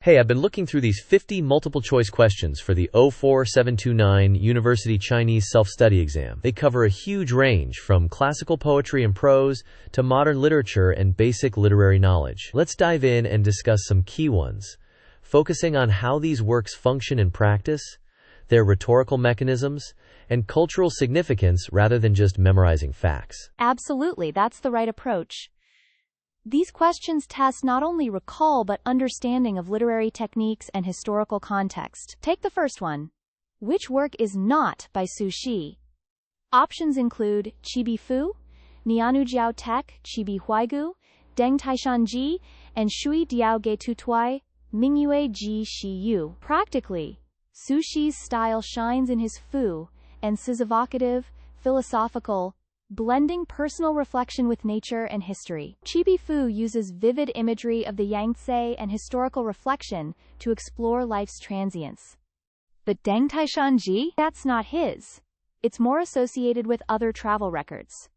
Hey, I've been looking through these 50 multiple-choice questions for the 04729 University Chinese Self-Study Exam. They cover a huge range, from classical poetry and prose to modern literature and basic literary knowledge. Let's dive in and discuss some key ones, focusing on how these works function in practice, their rhetorical mechanisms, and cultural significance rather than just memorizing facts. Absolutely, that's the right approach. These questions test not only recall but understanding of literary techniques and historical context. Take the first one. Which work is not by Su Shi? Options include Qibi Fu, Nianu Jiao Tek, Qibi Huaigu, Deng Taishan Ji, and Shui Diao Ge Tu Tuai, Mingyue Ji Shi Yu. Practically, Su Shi's style shines in his Fu, and Si's evocative, philosophical, blending personal reflection with nature and history. Qibi Fu uses vivid imagery of the Yangtze and historical reflection to explore life's transience. But Deng Taishan Ji? That's not his. It's more associated with other travel records.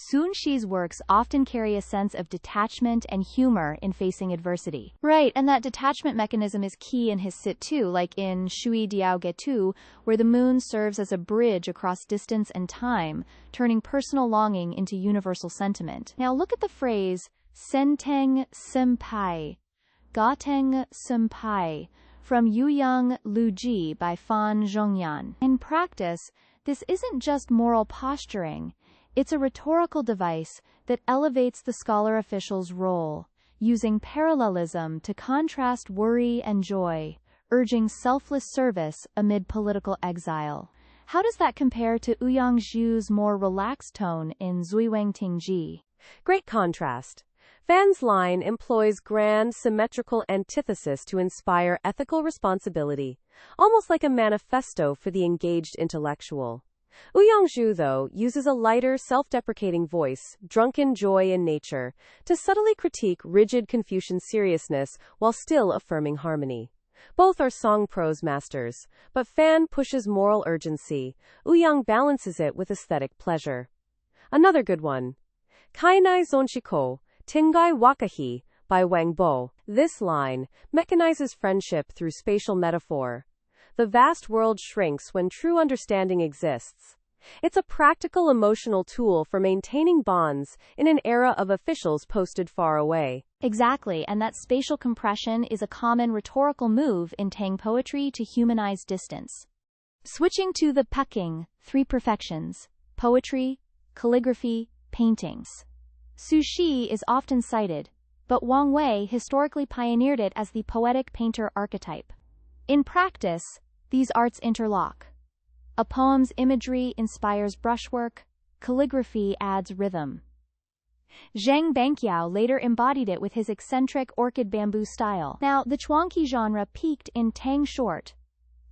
Sun Shi's works often carry a sense of detachment and humor in facing adversity. Right, and that detachment mechanism is key in his sit too, like in Shui Diao Ge Tu, where the moon serves as a bridge across distance and time, turning personal longing into universal sentiment. Now look at the phrase, Senteng Senpai, Gateng Senpai, from Yuyang Lu Ji by Fan Zhongyan. In practice, this isn't just moral posturing. It's a rhetorical device that elevates the scholar official's role, using parallelism to contrast worry and joy, urging selfless service amid political exile. How does that compare to Ouyang Zhu's more relaxed tone in Zuiwang Tingji? Great contrast. Fan's line employs grand, symmetrical antithesis to inspire ethical responsibility, almost like a manifesto for the engaged intellectual. Ouyang Zhu, though, uses a lighter, self-deprecating voice, drunken joy in nature, to subtly critique rigid Confucian seriousness while still affirming harmony. Both are song-prose masters, but Fan pushes moral urgency. Ouyang balances it with aesthetic pleasure. Another good one. Kainai Zonshiko, Tingai Wakahi, by Wang Bo. This line mechanizes friendship through spatial metaphor. The vast world shrinks when true understanding exists. It's a practical emotional tool for maintaining bonds in an era of officials posted far away. Exactly, and that spatial compression is a common rhetorical move in Tang poetry to humanize distance. Switching to the Peking, three perfections: poetry, calligraphy, paintings. Su Shi is often cited, but Wang Wei historically pioneered it as the poetic painter archetype. In practice, these arts interlock. A poem's imagery inspires brushwork, calligraphy adds rhythm. Zhang Bangqiao later embodied it with his eccentric orchid bamboo style. Now, the Chuangqi genre peaked in Tang short,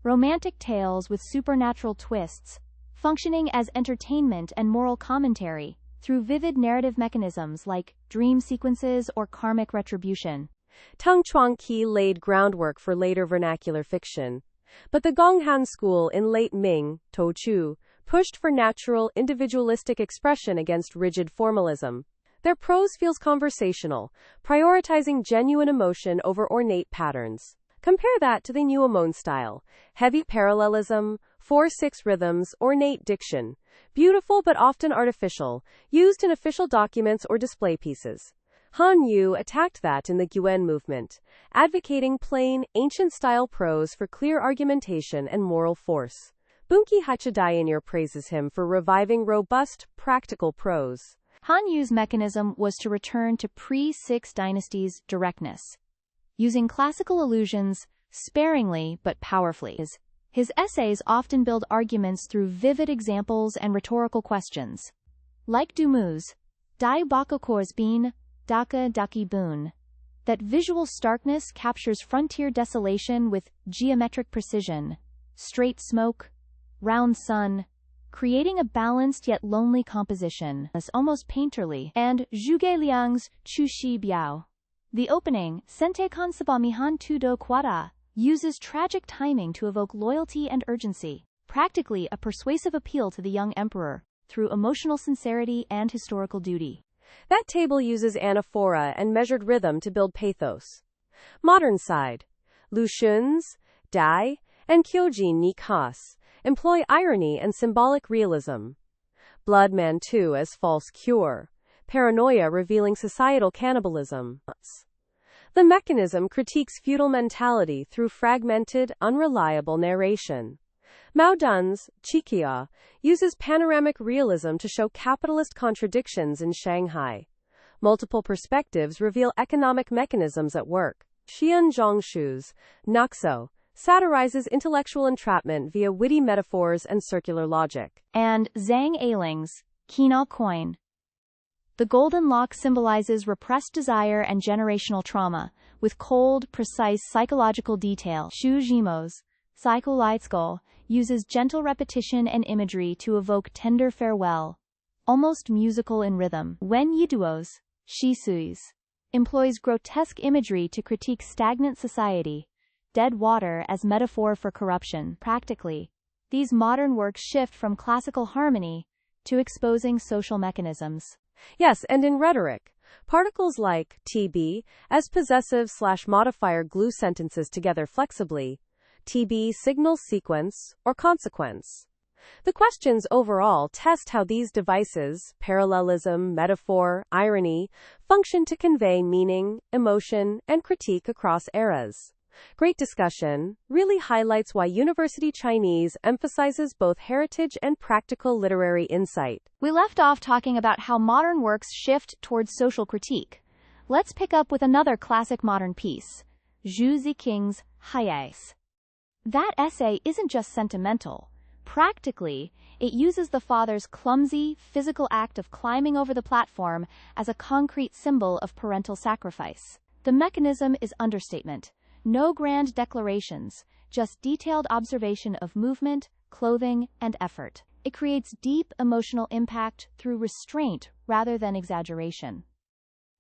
romantic tales with supernatural twists, functioning as entertainment and moral commentary through vivid narrative mechanisms like dream sequences or karmic retribution. Tang Chuangqi laid groundwork for later vernacular fiction. But the Gonghan school in late Ming, Touchu, pushed for natural, individualistic expression against rigid formalism. Their prose feels conversational, prioritizing genuine emotion over ornate patterns. Compare that to the Nuomon style: heavy parallelism, 4/6 rhythms, ornate diction, beautiful but often artificial, used in official documents or display pieces. Han Yu attacked that in the Guen movement, advocating plain, ancient-style prose for clear argumentation and moral force. Bunki Hachadayanir praises him for reviving robust, practical prose. Han Yu's mechanism was to return to pre-Six Dynasties directness, using classical allusions sparingly but powerfully. His essays often build arguments through vivid examples and rhetorical questions. Like Dumu's Dai Bakokor's Bean, Daka Daki Boon, that visual starkness captures frontier desolation with geometric precision, straight smoke, round sun, creating a balanced yet lonely composition, as almost painterly. And Zhuge Liang's Chu Shi Biao. The opening, Sente Kansabamihan Tu Do Kwada, uses tragic timing to evoke loyalty and urgency, practically a persuasive appeal to the young emperor, through emotional sincerity and historical duty. That table uses anaphora and measured rhythm to build pathos. Modern side. Lu Xun's Dai and Kyoji ni Kas employ irony and symbolic realism. Bloodman 2 as false cure. Paranoia revealing societal cannibalism. The mechanism critiques feudal mentality through fragmented, unreliable narration. Mao Dun's Qiqia uses panoramic realism to show capitalist contradictions in Shanghai. Multiple perspectives reveal economic mechanisms at work. Xian Zhongshu's Naxo satirizes intellectual entrapment via witty metaphors and circular logic. And Zhang Ailing's Qina Coin. The golden lock symbolizes repressed desire and generational trauma, with cold, precise psychological detail. Xu Zhimo's Psycho Lightskull uses gentle repetition and imagery to evoke tender farewell, almost musical in rhythm. Wen Yiduo's Shisui's employs grotesque imagery to critique stagnant society, dead water as metaphor for corruption. Practically, these modern works shift from classical harmony to exposing social mechanisms. Yes, and in rhetoric, particles like TB as possessive/modifier glue sentences together flexibly. TB signals sequence or consequence. The questions overall test how these devices, parallelism, metaphor, irony, function to convey meaning, emotion, and critique across eras. Great discussion really highlights why University Chinese emphasizes both heritage and practical literary insight. We left off talking about how modern works shift towards social critique. Let's pick up with another classic modern piece, Zhu Ziking's Hayais. That essay isn't just sentimental. Practically, it uses the father's clumsy, physical act of climbing over the platform as a concrete symbol of parental sacrifice. The mechanism is understatement. No grand declarations, just detailed observation of movement, clothing, and effort. It creates deep emotional impact through restraint rather than exaggeration.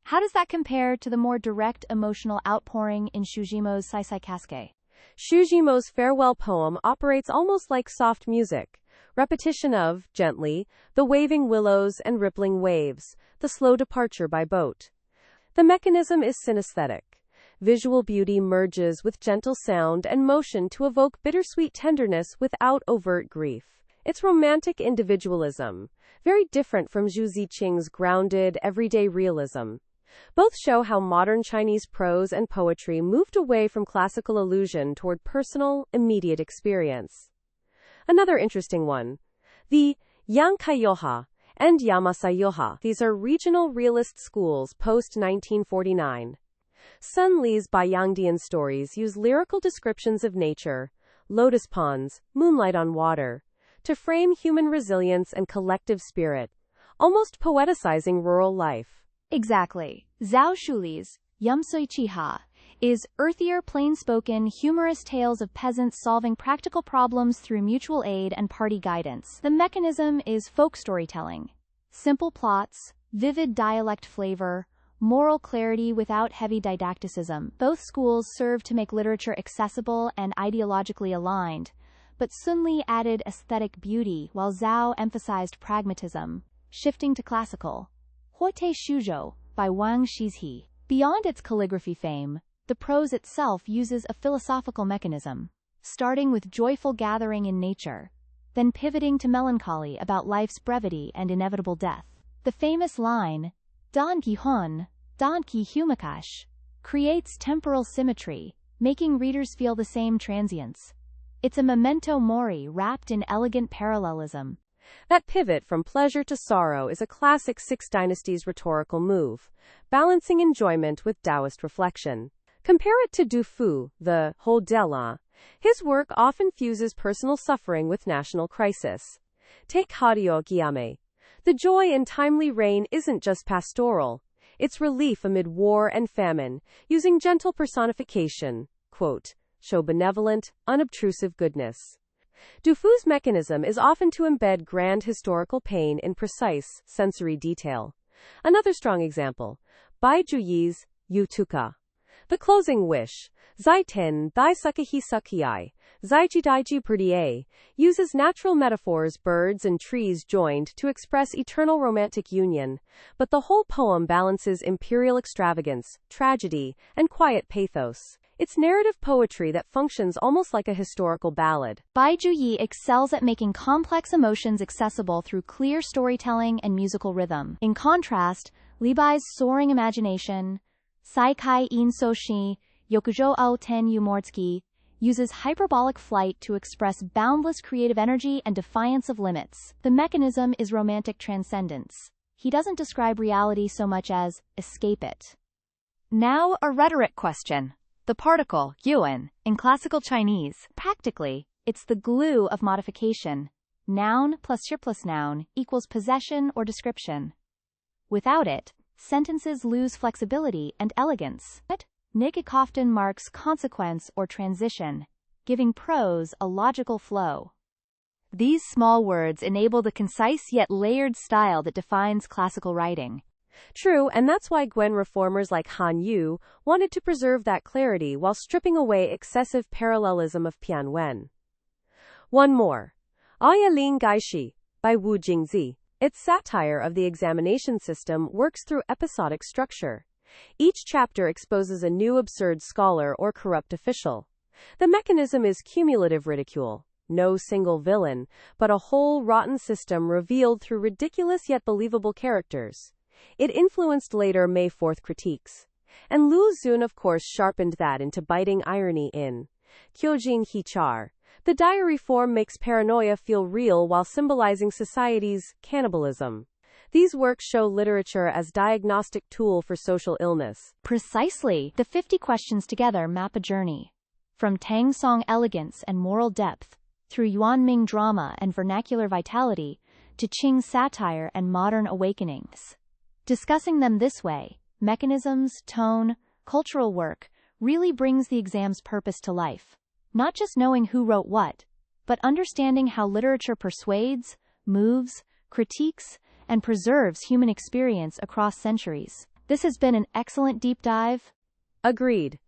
How does that compare to the more direct emotional outpouring in Shujimo's Saisai Kasuke? Shujimo's farewell poem operates almost like soft music. Repetition of, gently, the waving willows and rippling waves, the slow departure by boat. The mechanism is synesthetic. Visual beauty merges with gentle sound and motion to evoke bittersweet tenderness without overt grief. It's romantic individualism, very different from Zhu Ziqing's grounded, everyday realism. Both show how modern Chinese prose and poetry moved away from classical illusion toward personal, immediate experience. Another interesting one, the Yankai-yoha and Yamasai-yoha. These are regional realist schools post-1949. Sun Li's Baiyangdian stories use lyrical descriptions of nature, lotus ponds, moonlight on water, to frame human resilience and collective spirit, almost poeticizing rural life. Exactly. Zhao Shuli's Yumsui Chiha is earthier, plain-spoken, humorous tales of peasants solving practical problems through mutual aid and party guidance. The mechanism is folk storytelling. Simple plots, vivid dialect flavor, moral clarity without heavy didacticism. Both schools serve to make literature accessible and ideologically aligned, but Sun Li added aesthetic beauty while Zhao emphasized pragmatism. Shifting to classical, Huote Shuzhou by Wang Shizhi. Beyond its calligraphy fame, the prose itself uses a philosophical mechanism, starting with joyful gathering in nature, then pivoting to melancholy about life's brevity and inevitable death. The famous line, Dan Ki Hun, Dan Ki Humakash, creates temporal symmetry, making readers feel the same transience. It's a memento mori wrapped in elegant parallelism. That pivot from pleasure to sorrow is a classic Six Dynasties rhetorical move, balancing enjoyment with Taoist reflection. Compare it to Du Fu, the Hou Dela. His work often fuses personal suffering with national crisis. Take Hadio Gyame. The joy in timely rain isn't just pastoral. It's relief amid war and famine, using gentle personification, quote, show benevolent, unobtrusive goodness. Du Fu's mechanism is often to embed grand historical pain in precise, sensory detail. Another strong example, Bai Juyi's Yutuka. The closing wish, Zaiten Dai Sakahi Sakiai, Zaiji Daiji Perdie uses natural metaphors, birds and trees joined, to express eternal romantic union, but the whole poem balances imperial extravagance, tragedy, and quiet pathos. It's narrative poetry that functions almost like a historical ballad. Bai Juyi excels at making complex emotions accessible through clear storytelling and musical rhythm. In contrast, Li Bai's soaring imagination, Sai Kai In Soshi, Yokujo Ao Ten Yumortsuki, uses hyperbolic flight to express boundless creative energy and defiance of limits. The mechanism is romantic transcendence. He doesn't describe reality so much as escape it. Now, a rhetoric question. The particle, yuan, in classical Chinese, practically, it's the glue of modification. Noun plus surplus noun equals possession or description. Without it, sentences lose flexibility and elegance. Nig often marks consequence or transition, giving prose a logical flow. These small words enable the concise yet layered style that defines classical writing. True, and that's why Gwen reformers like Han Yu wanted to preserve that clarity while stripping away excessive parallelism of Pianwen. One more. Aya Ling Gaishi, by Wu Jingzi. Its satire of the examination system works through episodic structure. Each chapter exposes a new absurd scholar or corrupt official. The mechanism is cumulative ridicule. No single villain, but a whole rotten system revealed through ridiculous yet believable characters. It influenced later May 4th critiques. And Lu Xun of course sharpened that into biting irony in Kyojin Hichar. The diary form makes paranoia feel real while symbolizing society's cannibalism. These works show literature as diagnostic tool for social illness. Precisely. The 50 questions together map a journey. From Tang Song elegance and moral depth, through Yuan Ming drama and vernacular vitality, to Qing satire and modern awakenings. Discussing them this way, mechanisms, tone, cultural work, really brings the exam's purpose to life. Not just knowing who wrote what, but understanding how literature persuades, moves, critiques, and preserves human experience across centuries. This has been an excellent deep dive. Agreed.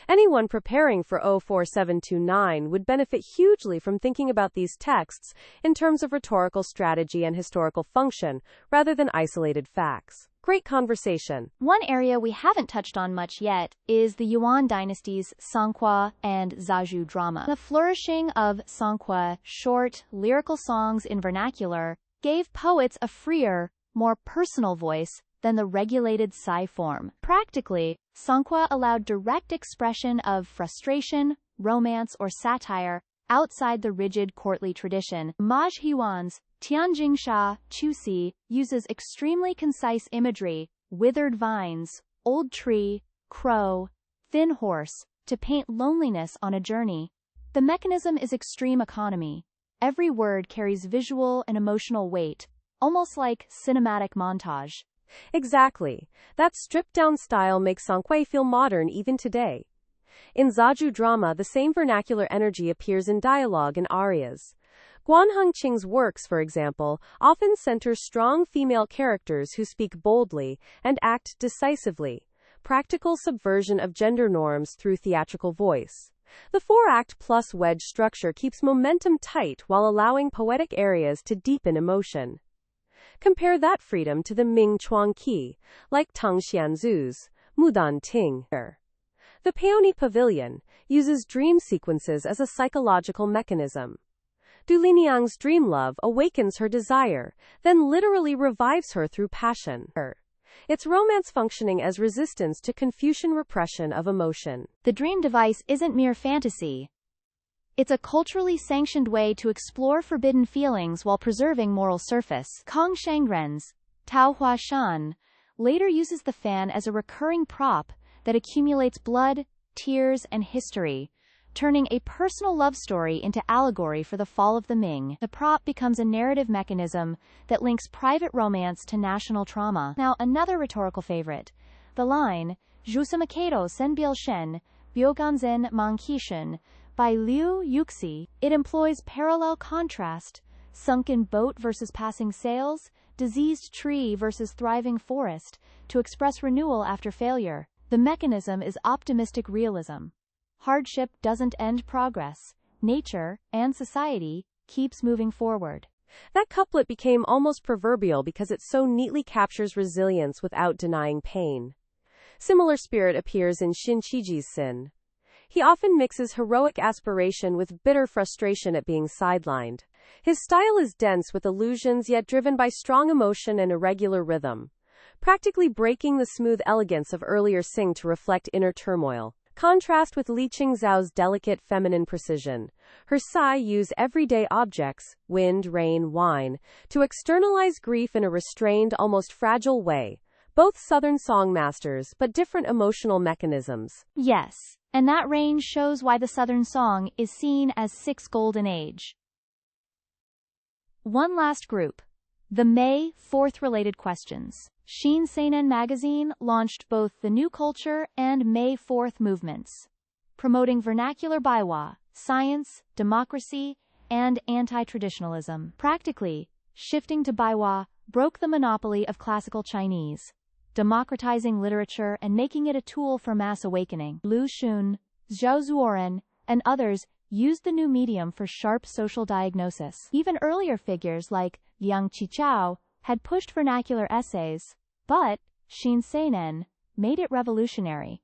Anyone preparing for 04729 would benefit hugely from thinking about these texts in terms of rhetorical strategy and historical function, rather than isolated facts. Great conversation. One area we haven't touched on much yet is the Yuan dynasty's Songqua and Zaju drama. The flourishing of Songqua, short, lyrical songs in vernacular, gave poets a freer, more personal voice than the regulated Sai form. Practically, Songqua allowed direct expression of frustration, romance, or satire outside the rigid courtly tradition. Maj Huan's Tianjingsha Chusi uses extremely concise imagery, withered vines, old tree, crow, thin horse, to paint loneliness on a journey. The mechanism is extreme economy. Every word carries visual and emotional weight, almost like cinematic montage. Exactly. That stripped-down style makes Songqua feel modern even today. In Zaju drama, the same vernacular energy appears in dialogue and arias. Guanheng Qing's works, for example, often center strong female characters who speak boldly and act decisively. Practical subversion of gender norms through theatrical voice. The 4-act plus wedge structure keeps momentum tight while allowing poetic areas to deepen emotion. Compare that freedom to the Ming Chuang Qi, like Tang Xianzu's Mudan Ting. The Peony Pavilion uses dream sequences as a psychological mechanism. Du Liniang's dream love awakens her desire, then literally revives her through passion. It's romance functioning as resistance to Confucian repression of emotion. The dream device isn't mere fantasy. It's a culturally sanctioned way to explore forbidden feelings while preserving moral surface. Kong Shangren's Tao Hua Shan later uses the fan as a recurring prop that accumulates blood, tears, and history, turning a personal love story into allegory for the fall of the Ming. The prop becomes a narrative mechanism that links private romance to national trauma. Now, another rhetorical favorite. The line, Jusamakedo Senbil Shen, Byoganzen Mankishin, by Liu Yuxi. It employs parallel contrast, sunken boat versus passing sails, diseased tree versus thriving forest, to express renewal after failure. The mechanism is optimistic realism. Hardship doesn't end progress. nature, and society, keeps moving forward. That couplet became almost proverbial because it so neatly captures resilience without denying pain. Similar spirit appears in Shin Chiji's Sin. He often mixes heroic aspiration with bitter frustration at being sidelined. His style is dense with allusions yet driven by strong emotion and irregular rhythm, practically breaking the smooth elegance of earlier Sing to reflect inner turmoil. Contrast with Li Qingzhao's delicate feminine precision. Her sai use everyday objects, wind, rain, wine, to externalize grief in a restrained, almost fragile way. Both Southern song masters, but different emotional mechanisms. Yes, and that range shows why the Southern song is seen as Six's golden age. One last group. The May 4th related questions. Shin Seinen magazine launched both the New Culture and May 4th movements, promoting vernacular Baiwa, science, democracy, and anti-traditionalism. Practically, shifting to Baiwa broke the monopoly of classical Chinese, democratizing literature and making it a tool for mass awakening. Lu Xun, Zhao Zuoren, and others used the new medium for sharp social diagnosis. Even earlier figures like Liang Qichao had pushed vernacular essays, but Shin Seinen made it revolutionary.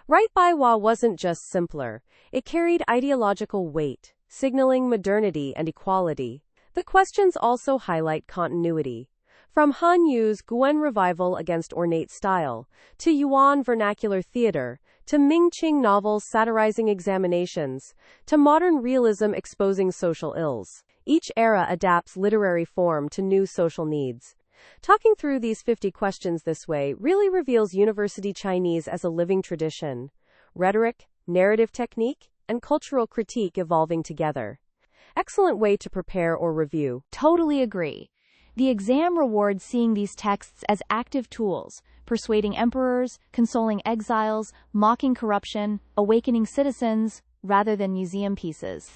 Right Baiwa wasn't just simpler. It carried ideological weight, signaling modernity and equality. The questions also highlight continuity. From Han Yu's Guen revival against ornate style, to Yuan vernacular theater, to Ming Qing novels satirizing examinations, to modern realism exposing social ills. Each era adapts literary form to new social needs. Talking through these 50 questions this way really reveals University Chinese as a living tradition. Rhetoric, narrative technique, and cultural critique evolving together. Excellent way to prepare or review. Totally agree. The exam rewards seeing these texts as active tools, persuading emperors, consoling exiles, mocking corruption, awakening citizens, rather than museum pieces.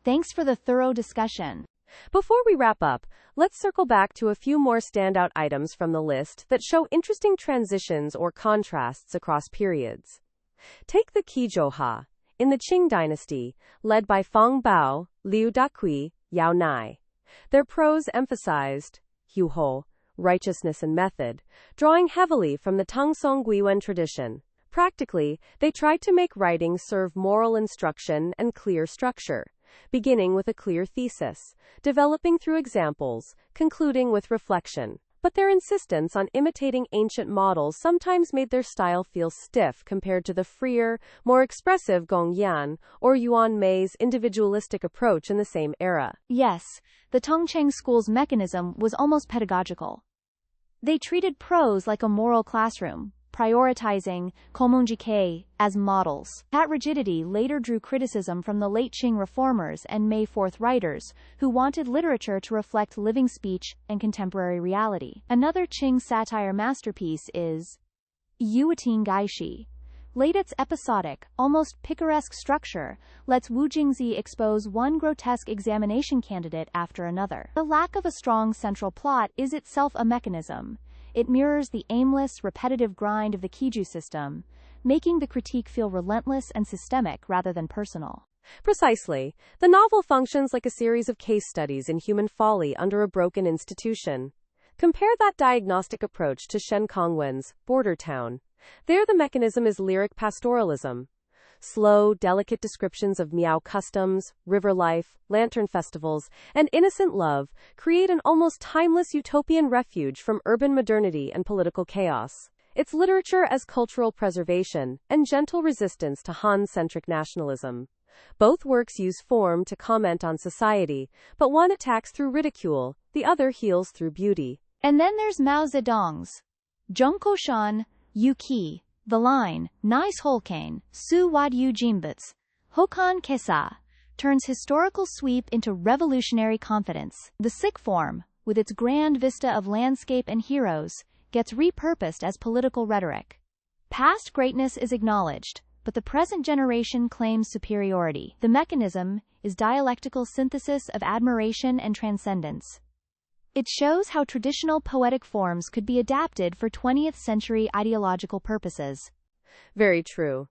Thanks for the thorough discussion. Before we wrap up, let's circle back to a few more standout items from the list that show interesting transitions or contrasts across periods. Take the Qizhouha, in the Qing dynasty, led by Fang Bao, Liu Daqui, Yao Nai. Their prose emphasized huhou, righteousness and method, drawing heavily from the Tangsong Guiyuan tradition. Practically, they tried to make writing serve moral instruction and clear structure, beginning with a clear thesis, developing through examples, concluding with reflection. But their insistence on imitating ancient models sometimes made their style feel stiff compared to the freer, more expressive Gongyan or Yuan Mei's individualistic approach in the same era. Yes, the Tongcheng school's mechanism was almost pedagogical. They treated prose like a moral classroom, prioritizing Komunjike as models. That rigidity later drew criticism from the late Qing reformers and May 4th writers, who wanted literature to reflect living speech and contemporary reality. Another Qing satire masterpiece is Yueting Gaishi. Late its episodic, almost picaresque structure lets Wu Jingzi expose one grotesque examination candidate after another. The lack of a strong central plot is itself a mechanism. It mirrors the aimless, repetitive grind of the Qiju system, making the critique feel relentless and systemic rather than personal. Precisely. The novel functions like a series of case studies in human folly under a broken institution. Compare that diagnostic approach to Shen Kongwen's Border Town. There the mechanism is lyric pastoralism. Slow, delicate descriptions of Miao customs, river life, lantern festivals, and innocent love create an almost timeless utopian refuge from urban modernity and political chaos. It's literature as cultural preservation and gentle resistance to Han-centric nationalism. Both works use form to comment on society, but one attacks through ridicule, the other heals through beauty. And then there's Mao Zedong's Zhongkoshan, Yuki, the line, nice holkane, su wad yu jimbits, hokan kesa, turns historical sweep into revolutionary confidence. The sick form, with its grand vista of landscape and heroes, gets repurposed as political rhetoric. Past greatness is acknowledged, but the present generation claims superiority. The mechanism is dialectical synthesis of admiration and transcendence. It shows how traditional poetic forms could be adapted for 20th century ideological purposes. Very true.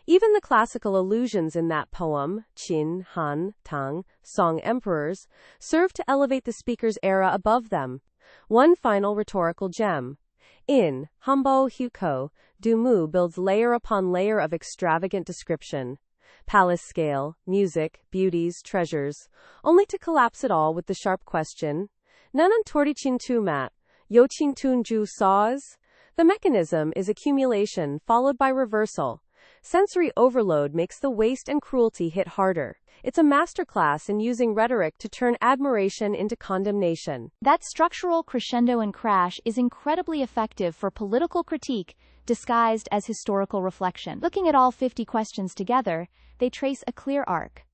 Even the classical allusions in that poem, Qin, Han, Tang, Song Emperors, serve to elevate the speaker's era above them. One final rhetorical gem. In Humbo Huko, Du Mu builds layer upon layer of extravagant description. Palace scale, music, beauties, treasures, only to collapse it all with the sharp question, Nanan Tortichin Tu Mat, Yochin Tun Ju Saws? The mechanism is accumulation followed by reversal. Sensory overload makes the waste and cruelty hit harder. It's a masterclass in using rhetoric to turn admiration into condemnation. That structural crescendo and crash is incredibly effective for political critique disguised as historical reflection. Looking at all 50 questions together, they trace a clear arc.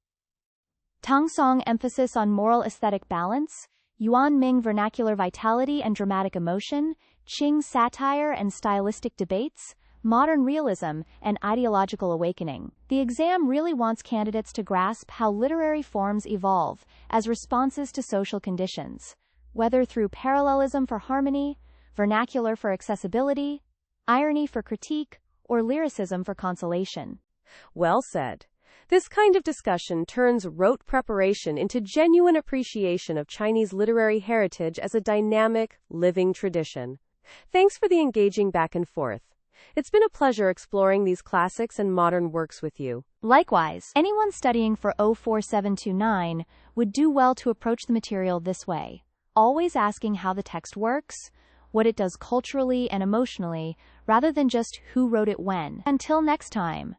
Tang Song emphasis on moral aesthetic balance, Yuan Ming vernacular vitality and dramatic emotion, Qing satire and stylistic debates, modern realism, and ideological awakening. The exam really wants candidates to grasp how literary forms evolve as responses to social conditions, whether through parallelism for harmony, vernacular for accessibility, irony for critique, or lyricism for consolation. Well said. This kind of discussion turns rote preparation into genuine appreciation of Chinese literary heritage as a dynamic, living tradition. Thanks for the engaging back and forth. It's been a pleasure exploring these classics and modern works with you. Likewise, anyone studying for 04729 would do well to approach the material this way, always asking how the text works, what it does culturally and emotionally, rather than just who wrote it when. Until next time.